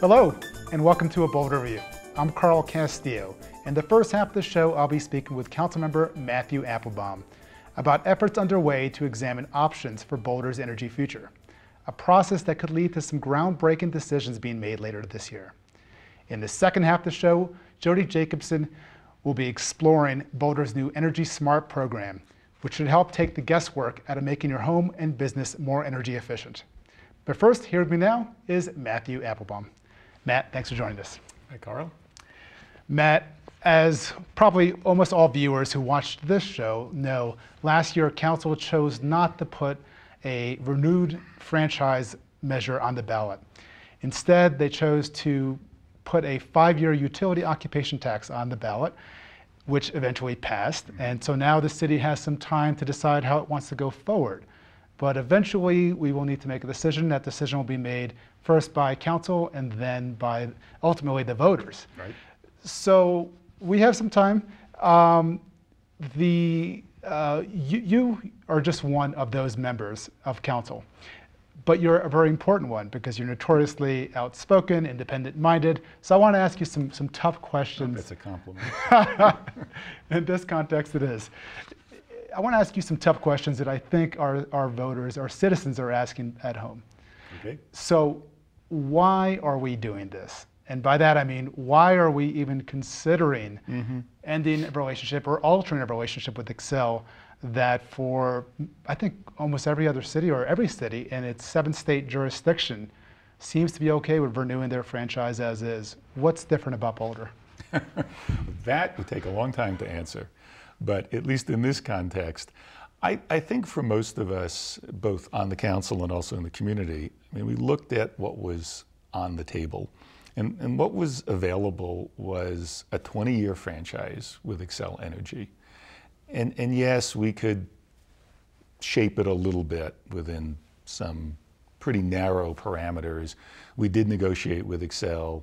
Hello, and welcome to a Boulder View. I'm Carl Castillo. In the first half of the show, I'll be speaking with Councilmember Matthew Appelbaum about efforts underway to examine options for Boulder's energy future, a process that could lead to some groundbreaking decisions being made later this year. In the second half of the show, Jody Jacobson will be exploring Boulder's new Energy Smart program, which should help take the guesswork out of making your home and business more energy efficient. But first, here with me now is Matthew Appelbaum. Matt, thanks for joining us. Hi, Carl. Matt, as probably almost all viewers who watched this show know, last year Council chose not to put a renewed franchise measure on the ballot. Instead, they chose to put a 5-year utility occupation tax on the ballot, which eventually passed. And so now the city has some time to decide how it wants to go forward. But eventually, we will need to make a decision. That decision will be made first by council and then by ultimately the voters. Right. So we have some time. You are just one of those members of council, but you're a very important one because you're notoriously outspoken, independent-minded. So I want to ask you some tough questions. That's a compliment. In this context, it is. I want to ask you some tough questions that I think our voters, our citizens are asking at home. Okay. So why are we doing this? And by that I mean, why are we even considering ending a relationship or altering a relationship with Xcel that for, I think, almost every other city or every city in its 7-state jurisdiction seems to be okay with renewing their franchise as is? What's different about Boulder? That would take a long time to answer. But at least in this context, I think for most of us, both on the council and also in the community, I mean, we looked at what was on the table. And what was available was a 20-year franchise with Xcel Energy. And yes, we could shape it a little bit within some pretty narrow parameters. We did negotiate with Xcel.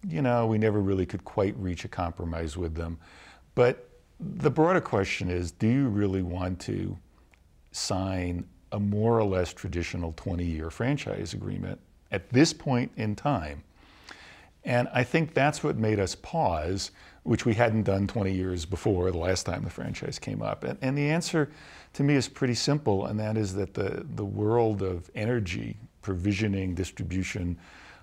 You know, we never really could quite reach a compromise with them. But the broader question is, do you really want to sign a more or less traditional 20-year franchise agreement at this point in time? And I think that's what made us pause, which we hadn't done 20 years before, the last time the franchise came up. And the answer to me is pretty simple, and that is that the world of energy, provisioning, distribution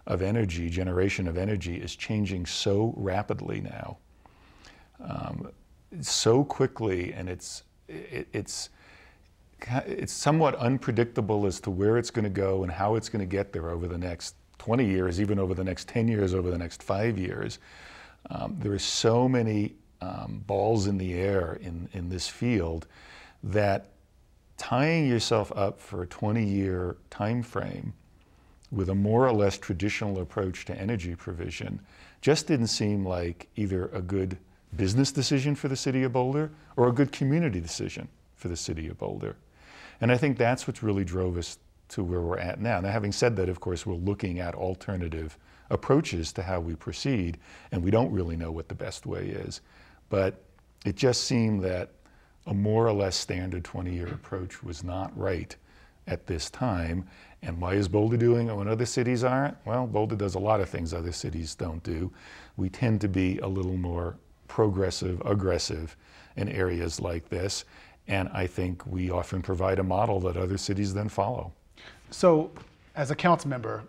of energy, generation of energy is changing so rapidly now. So quickly, and it's somewhat unpredictable as to where it's going to go and how it's going to get there over the next 20 years, even over the next 10 years, over the next 5 years. There are so many balls in the air in this field that tying yourself up for a 20-year time frame with a more or less traditional approach to energy provision just didn't seem like either a good business decision for the city of Boulder or a good community decision for the city of Boulder. And I think that's what really drove us to where we're at now. Now, having said that, of course, we're looking at alternative approaches to how we proceed, and we don't really know what the best way is. But it just seemed that a more or less standard 20-year approach was not right at this time. And why is Boulder doing it when other cities aren't? Well, Boulder does a lot of things other cities don't do. We tend to be a little more progressive, aggressive in areas like this. And I think we often provide a model that other cities then follow. So as a council member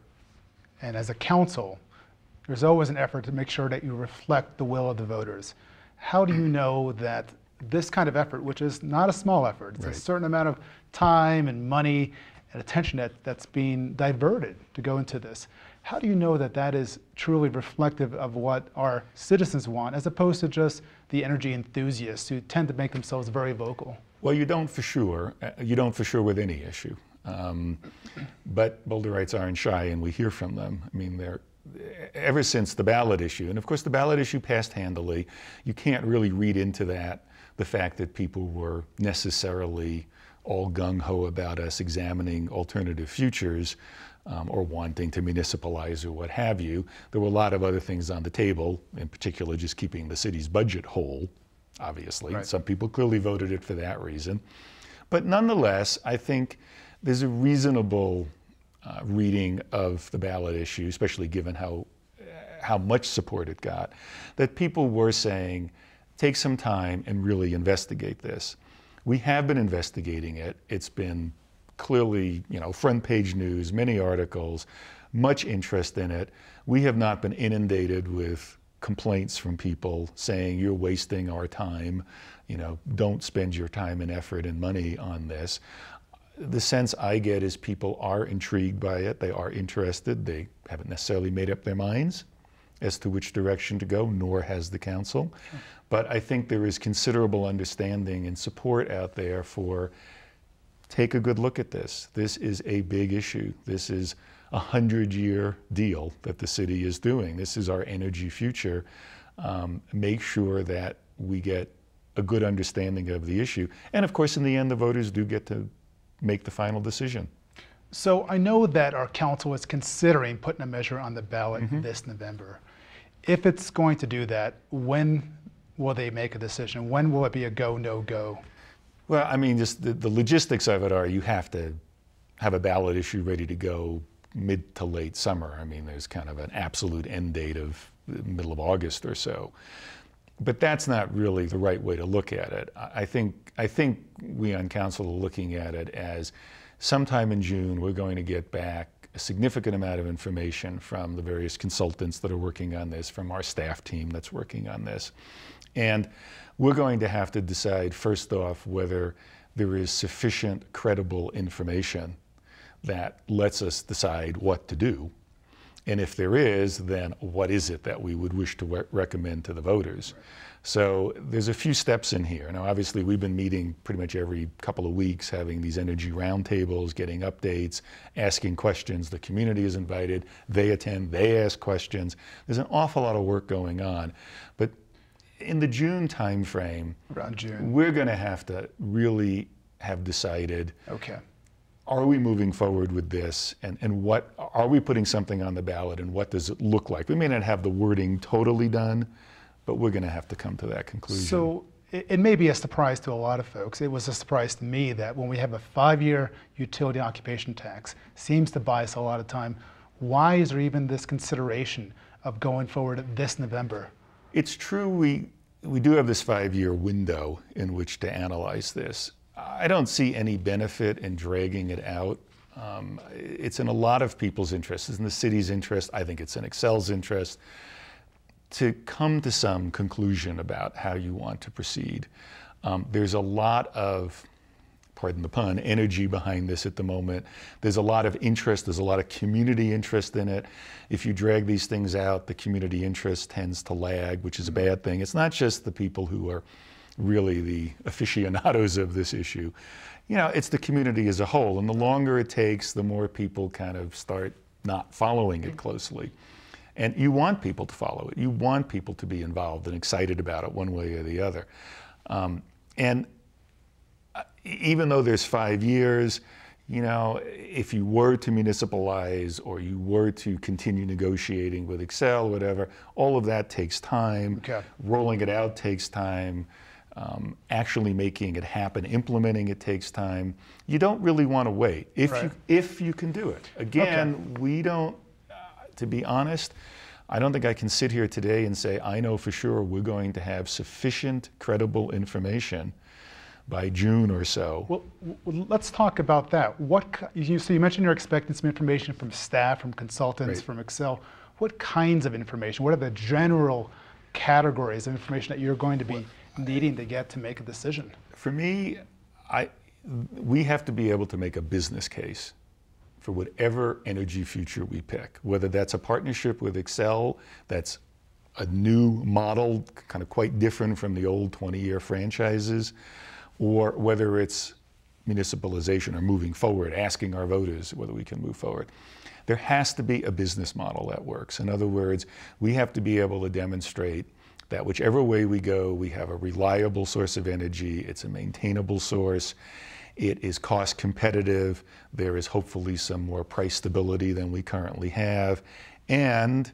and as a council, there's always an effort to make sure that you reflect the will of the voters. How do you know that this kind of effort, which is not a small effort, it's Right. a certain amount of time and money and attention that's being diverted to go into this, how do you know that that is truly reflective of what our citizens want, as opposed to just the energy enthusiasts who tend to make themselves very vocal? Well, you don't for sure. You don't for sure with any issue. But Boulderites aren't shy, and we hear from them. I mean, ever since the ballot issue, and of course the ballot issue passed handily, you can't really read into that the fact that people were necessarily all gung-ho about us examining alternative futures or wanting to municipalize or what have you. There were a lot of other things on the table, in particular just keeping the city's budget whole, obviously. Right. Some people clearly voted it for that reason. But nonetheless, I think there's a reasonable reading of the ballot issue, especially given how much support it got, that people were saying, take some time and really investigate this. We have been investigating it. It's been clearly, front page news, many articles, much interest in it. We have not been inundated with complaints from people saying you're wasting our time, don't spend your time and effort and money on this. The sense I get is people are intrigued by it, they are interested, they haven't necessarily made up their minds as to which direction to go, nor has the council. Sure. But I think there is considerable understanding and support out there for take a good look at this. This is a big issue. This is a 100-year deal that the city is doing. This is our energy future. Make sure that we get a good understanding of the issue. And of course, in the end, the voters do get to make the final decision. So I know that our council is considering putting a measure on the ballot this November. If it's going to do that, when will they make a decision? When will it be a go, no go? Well, I mean, just the logistics of it are you have to have a ballot issue ready to go mid to late summer. I mean, there's kind of an absolute end date of the middle of August or so. But that's not really the right way to look at it. I think we on council are looking at it as sometime in June we're going to get back a significant amount of information from the various consultants that are working on this, from our staff team that's working on this. And we're going to have to decide first off whether there is sufficient credible information that lets us decide what to do. And if there is, then what is it that we would wish to recommend to the voters? Right. So there's a few steps in here. Now, obviously, we've been meeting pretty much every couple of weeks, having these energy roundtables, getting updates, asking questions. The community is invited. They attend. They ask questions. There's an awful lot of work going on. But in the June timeframe, around June, we're going to have to really have decided, okay, are we moving forward with this, and what are we putting something on the ballot, and what does it look like? We may not have the wording totally done, but we're going to have to come to that conclusion. So it may be a surprise to a lot of folks. It was a surprise to me that when we have a 5-year utility occupation tax, seems to buy us a lot of time. Why is there even this consideration of going forward this November? It's true we do have this 5-year window in which to analyze this. I don't see any benefit in dragging it out. It's in a lot of people's interest. It's in the city's interest. I think it's in Excel's interest to come to some conclusion about how you want to proceed. There's a lot of, pardon the pun, energy behind this at the moment. There's a lot of interest. There's a lot of community interest in it. If you drag these things out, the community interest tends to lag, which is a bad thing. It's not just the people who are really the aficionados of this issue. It's the community as a whole. And the longer it takes, the more people kind of start not following it closely. And you want people to follow it. You want people to be involved and excited about it one way or the other. And even though there's 5 years, if you were to municipalize or you were to continue negotiating with Excel, whatever, all of that takes time. Okay. Rolling it out takes time. Actually making it happen, implementing it takes time. You don't really want to wait if you can do it. Again, we don't, to be honest, I don't think I can sit here today and say, I know for sure we're going to have sufficient credible information by June or so. Well, let's talk about that. So you mentioned you're expecting some information from staff, from consultants, from Excel. What kinds of information? What are the general categories of information that you're going to be needing to get to make a decision? For me, we have to be able to make a business case for whatever energy future we pick, whether that's a partnership with Excel, that's a new model, kind of quite different from the old 20-year franchises, or whether it's municipalization or moving forward, asking our voters whether we can move forward. There has to be a business model that works. In other words, we have to be able to demonstrate that whichever way we go, we have a reliable source of energy, it's a maintainable source, it is cost competitive, there is hopefully some more price stability than we currently have, and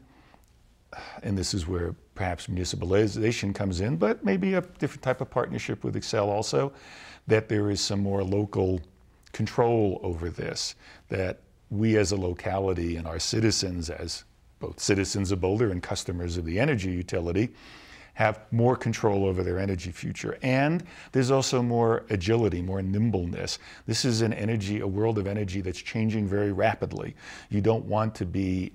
this is where perhaps municipalization comes in, but maybe a different type of partnership with Excel also, that there is some more local control over this, that we as a locality and our citizens, as both citizens of Boulder and customers of the energy utility, have more control over their energy future. And there's also more agility, more nimbleness. This is a world of energy that's changing very rapidly. You don't want to be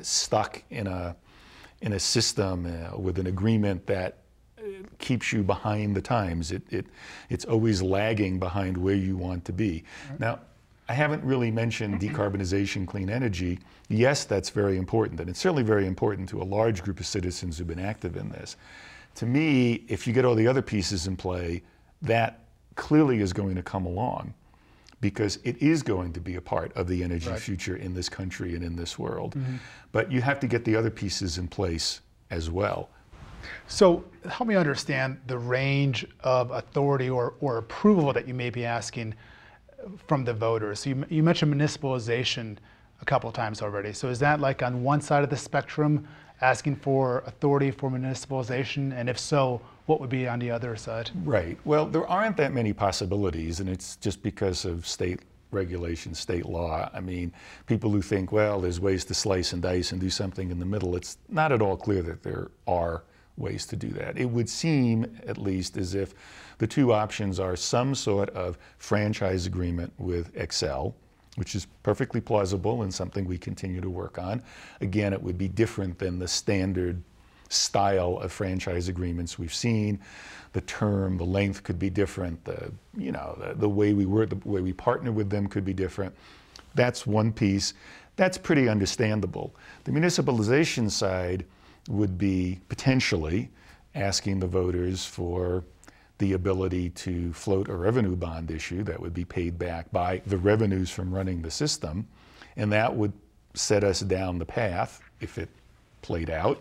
stuck in a system with an agreement that keeps you behind the times. It's always lagging behind where you want to be. Now, I haven't really mentioned decarbonization, clean energy. Yes, that's very important, and it's certainly very important to a large group of citizens who've been active in this. To me, if you get all the other pieces in play, that clearly is going to come along, because it is going to be a part of the energy future in this country and in this world. But you have to get the other pieces in place as well. So help me understand the range of authority or approval that you may be asking from the voters. So you mentioned municipalization a couple of times already. So is that like on one side of the spectrum, asking for authority for municipalization? And if so, what would be on the other side? Right. Well, there aren't that many possibilities, and it's just because of state regulation, state law. I mean, people who think, well, there's ways to slice and dice and do something in the middle, it's not at all clear that there are ways to do that. It would seem, at least, as if the two options are some sort of franchise agreement with Xcel, which is perfectly plausible and something we continue to work on. Again, it would be different than the standard style of franchise agreements we've seen. The term, the length could be different. The way we work, the way we partner with them could be different. That's one piece. That's pretty understandable. The municipalization side would be potentially asking the voters for the ability to float a revenue bond issue that would be paid back by the revenues from running the system. And that would set us down the path, if it played out,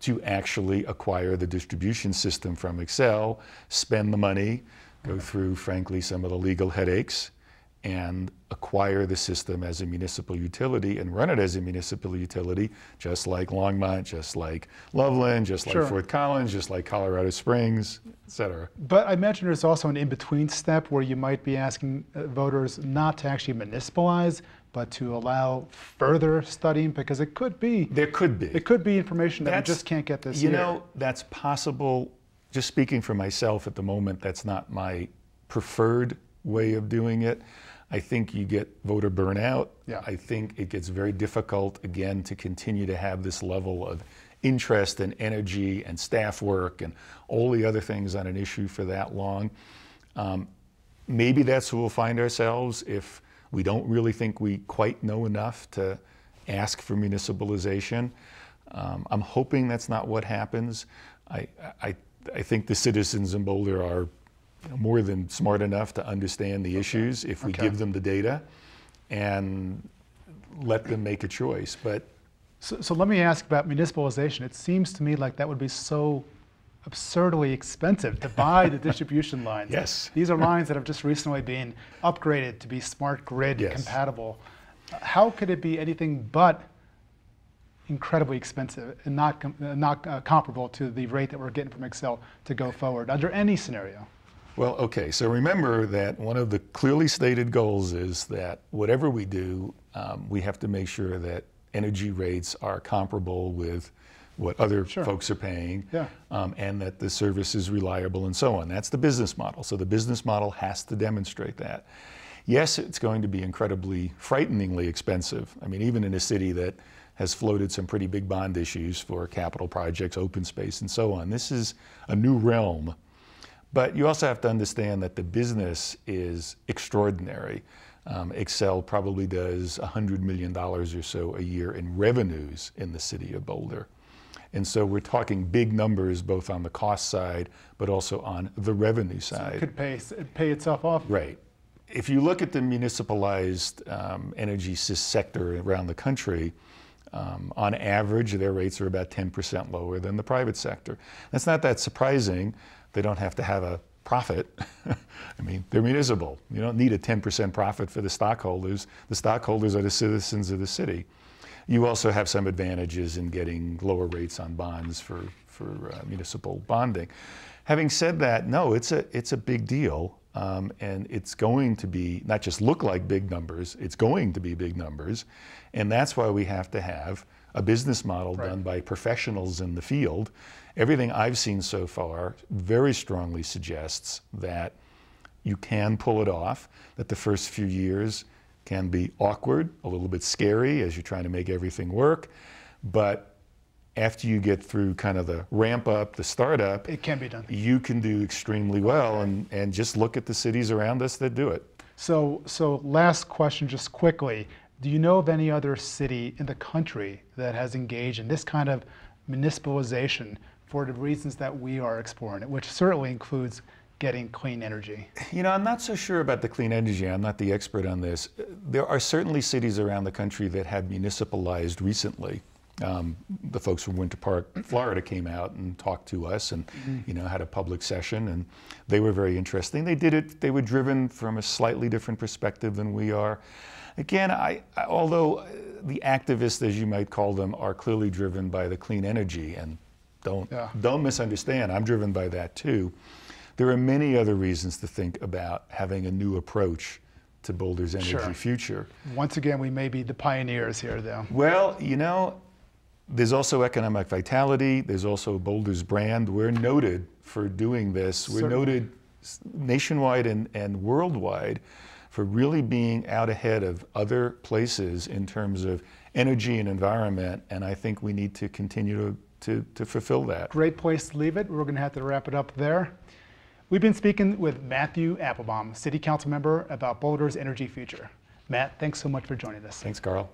to actually acquire the distribution system from Xcel, spend the money, go through, frankly, some of the legal headaches, and acquire the system as a municipal utility and run it as a municipal utility, just like Longmont, just like Loveland, just like Fort Collins, just like Colorado Springs, et cetera. But I imagine there's also an in-between step where you might be asking voters not to actually municipalize, but to allow further studying, because it could be. There could be. It could be information that we just can't get this year. You know, that's possible. Just speaking for myself at the moment, that's not my preferred way of doing it. I think you get voter burnout. Yeah. I think it gets very difficult, again, to continue to have this level of interest and energy and staff work and all the other things on an issue for that long. Maybe that's where we'll find ourselves if we don't really think we quite know enough to ask for municipalization. I'm hoping that's not what happens. I think the citizens in Boulder are more than smart enough to understand the issues if we give them the data and let them make a choice. But so let me ask about municipalization. It seems to me like that would be so absurdly expensive to buy the distribution lines. Yes. These are lines that have just recently been upgraded to be smart grid compatible. How could it be anything but incredibly expensive and not comparable to the rate that we're getting from Xcel to go forward under any scenario? Well, okay, so remember that one of the clearly stated goals is that whatever we do, we have to make sure that energy rates are comparable with what other folks are paying, and that the service is reliable and so on. That's the business model. So the business model has to demonstrate that. Yes, it's going to be incredibly, frighteningly expensive. I mean, even in a city that has floated some pretty big bond issues for capital projects, open space, and so on. This is a new realm. But you also have to understand that the business is extraordinary. Xcel probably does $100 million or so a year in revenues in the city of Boulder. And so we're talking big numbers both on the cost side, but also on the revenue side. So it could pay itself off. Right. If you look at the municipalized energy sector around the country, on average, their rates are about 10% lower than the private sector. That's not that surprising. They don't have to have a profit. I mean, they're municipal. You don't need a 10% profit for the stockholders. The stockholders are the citizens of the city. You also have some advantages in getting lower rates on bonds for municipal bonding. Having said that, no, it's a big deal. and it's going to be not just look like big numbers, it's going to be big numbers. And that's why we have to have a business model done by professionals in the field. Everything I've seen so far very strongly suggests that you can pull it off, that the first few years can be awkward, a little bit scary as you're trying to make everything work, but after you get through kind of the ramp up, the startup, it can be done. You can do extremely well, and just look at the cities around us that do it. So last question, just quickly. Do you know of any other city in the country that has engaged in this kind of municipalization for the reasons that we are exploring it, which certainly includes getting clean energy? You know, I'm not so sure about the clean energy. I'm not the expert on this. There are certainly cities around the country that have municipalized recently. The folks from Winter Park, Florida came out and talked to us and you know, had a public session, and they were very interesting. They did it, they were driven from a slightly different perspective than we are. Again, although the activists, as you might call them, are clearly driven by the clean energy, and don't misunderstand, I'm driven by that too. There are many other reasons to think about having a new approach to Boulder's energy future. Once again, we may be the pioneers here, though. Well, you know, there's also economic vitality. There's also Boulder's brand. We're noted for doing this. We're noted nationwide and worldwide for really being out ahead of other places in terms of energy and environment, and I think we need to continue to fulfill that. Great place to leave it. We're going to have to wrap it up there. We've been speaking with Matthew Appelbaum, City Council member, about Boulder's energy future. Matt, thanks so much for joining us. Thanks, Carl.